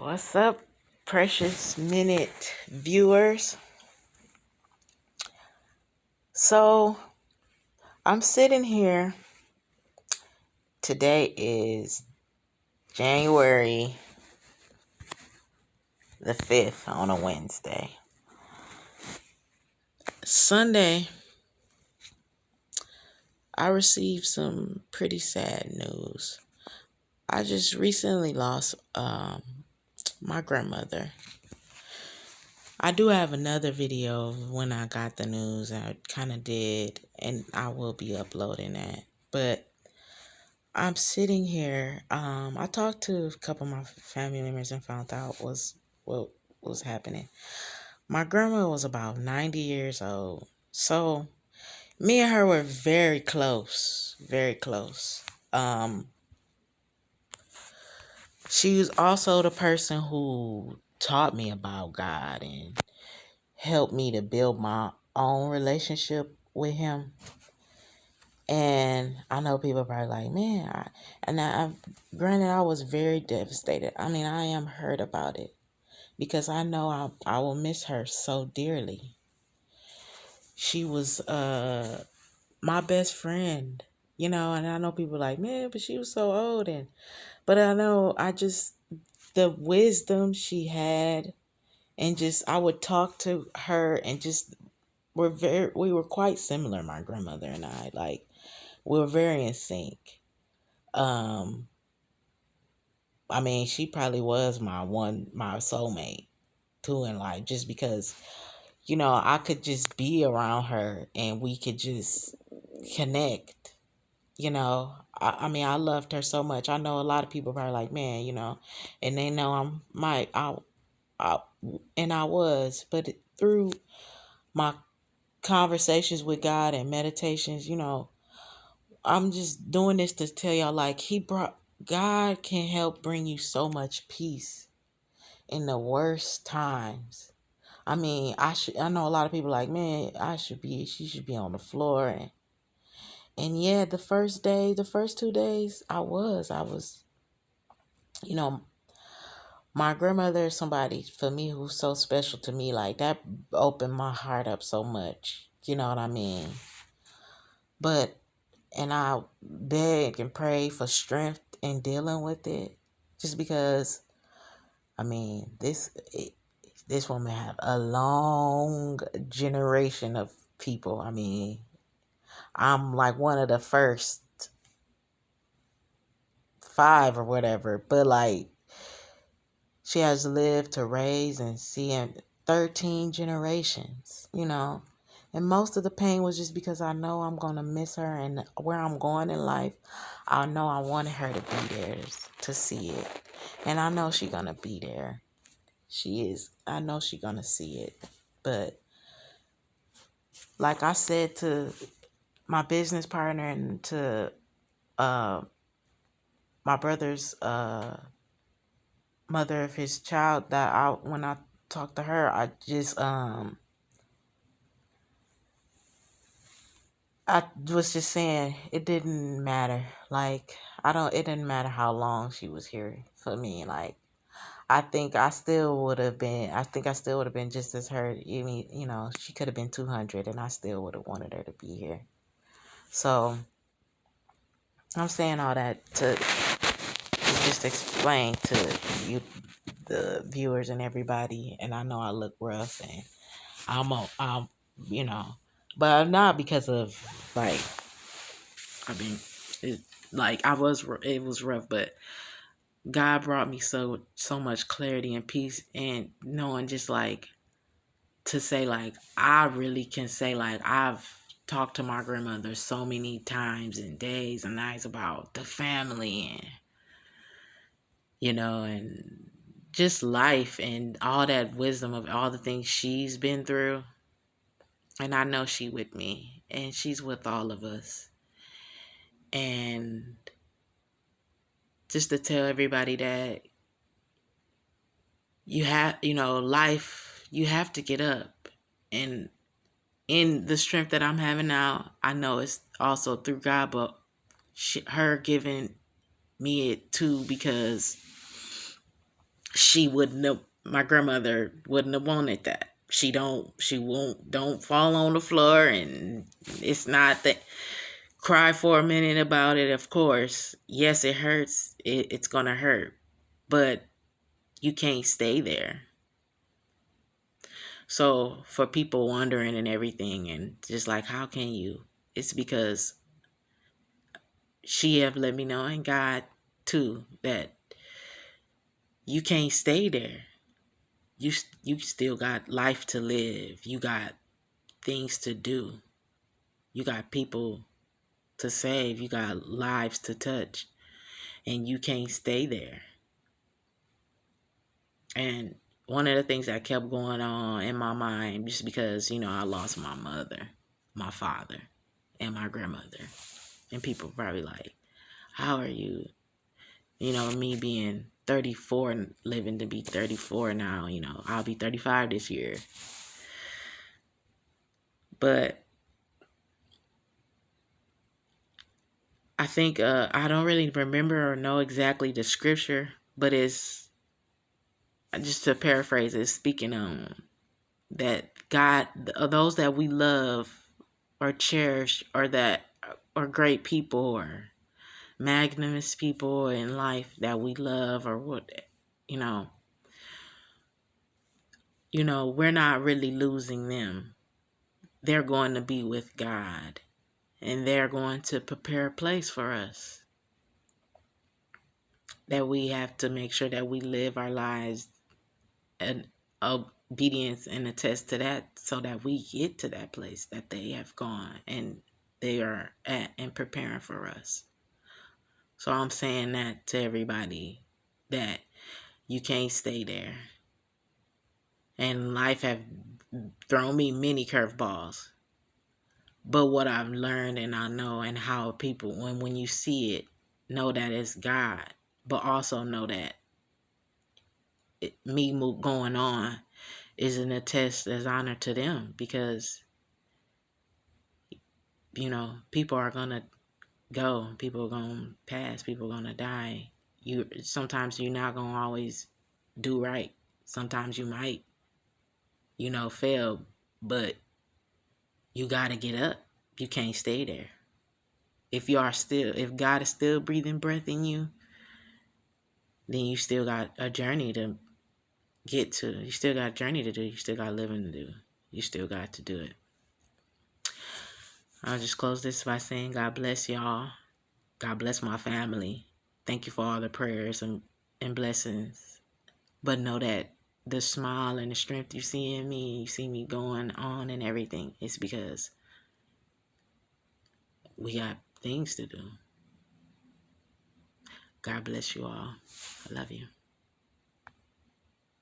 What's up, precious minute viewers? So, I'm sitting here. Today is January the 5th on a Wednesday. Sunday, I received some pretty sad news. I just recently lost my grandmother. I do have another video of when I got the news. I kind of did, and I will be uploading that. But I'm sitting here. I talked to a couple of my family members and found out what was happening. My grandma was about 90 years old. So me and her were very close. Very close. She was also the person who taught me about God and helped me to build my own relationship with him. And I know people are probably like, man, granted, I was very devastated. I mean, I am hurt about it because I know I will miss her so dearly. She was my best friend, and I know people are like, man, but she was so old. But I know the wisdom she had, and just, I would talk to her and just, we were quite similar, my grandmother and I. Like, we were very in sync. Um, I mean, she probably was my soulmate too in life, just because, I could just be around her and we could just connect. I mean, I loved her so much. I know a lot of people probably like, man, and they know I and I was, but through my conversations with God and meditations, I'm just doing this to tell y'all, like, God can help bring you so much peace in the worst times. I mean, I know a lot of people like, man, she should be on the floor. And yeah, the first 2 days, I was, you know, my grandmother is somebody for me who's so special to me. Like, that opened my heart up so much. You know what I mean? But, and I beg and pray for strength in dealing with it, just because, I mean, this woman have a long generation of people. I mean, I'm like one of the first five or whatever, but like, she has lived to raise and see 13 generations, And most of the pain was just because I know I'm going to miss her, and where I'm going in life, I know I wanted her to be there to see it. And I know she's going to be there. She is. I know she's going to see it. But like I said to my business partner and to my brother's mother of his child, that when I talked to her, I just I was just saying it didn't matter. Like, it didn't matter how long she was here for me. Like, I think I still would have been just as hurt. I mean, she could have been 200 and I still would have wanted her to be here. So I'm saying all that to just explain to you, the viewers and everybody. And I know I look rough, and I'm you know, but not because of, like, I mean, it, like, it was rough, but God brought me so much clarity and peace, and knowing, just like, to say, like, I really can say, like, I've talked to my grandmother so many times and days and nights about the family, and and just life and all that wisdom of all the things she's been through. And I know she with me, and she's with all of us. And just to tell everybody that life, you have to get up. And in the strength that I'm having now, I know it's also through God, but her giving me it too, because she wouldn't have, my grandmother wouldn't have wanted that. She won't, don't fall on the floor, and it's not that, cry for a minute about it, of course. Yes, it hurts. It's going to hurt. But you can't stay there. So for people wondering and everything, and just like, how can you? It's because she have let me know, and God too, that you can't stay there. You still got life to live. You got things to do. You got people to save. You got lives to touch, and you can't stay there. And one of the things that kept going on in my mind, just because, I lost my mother, my father, and my grandmother. And people probably like, how are you? Me being 34 and living to be 34 now, I'll be 35 this year. But I think, I don't really remember or know exactly the scripture, but it's, just to paraphrase it, speaking on that God, those that we love or cherish, or that are great people or magnanimous people in life that we love, or what, you know, we're not really losing them. They're going to be with God, and they're going to prepare a place for us. That we have to make sure that we live our lives in obedience and attest to that, so that we get to that place that they have gone and they are at and preparing for us. So I'm saying that to everybody, that you can't stay there. And life have thrown me many curveballs. But what I've learned, and I know, and how people, when you see it, know that it's God, but also know that going on is an attest as honor to them, because people are gonna go, people are gonna pass, people are gonna die. Sometimes you're not gonna always do right. Sometimes you might, fail, but you gotta get up. You can't stay there. If God is still breathing breath in you, then you still got a journey to get to. You still got a journey to do. You still got living to do. You still got to do it. I'll just close this by saying, God bless y'all. God bless my family. Thank you for all the prayers and blessings. But know that the smile and the strength you see in me, you see me going on and everything, it's because we got things to do. God bless you all. I love you.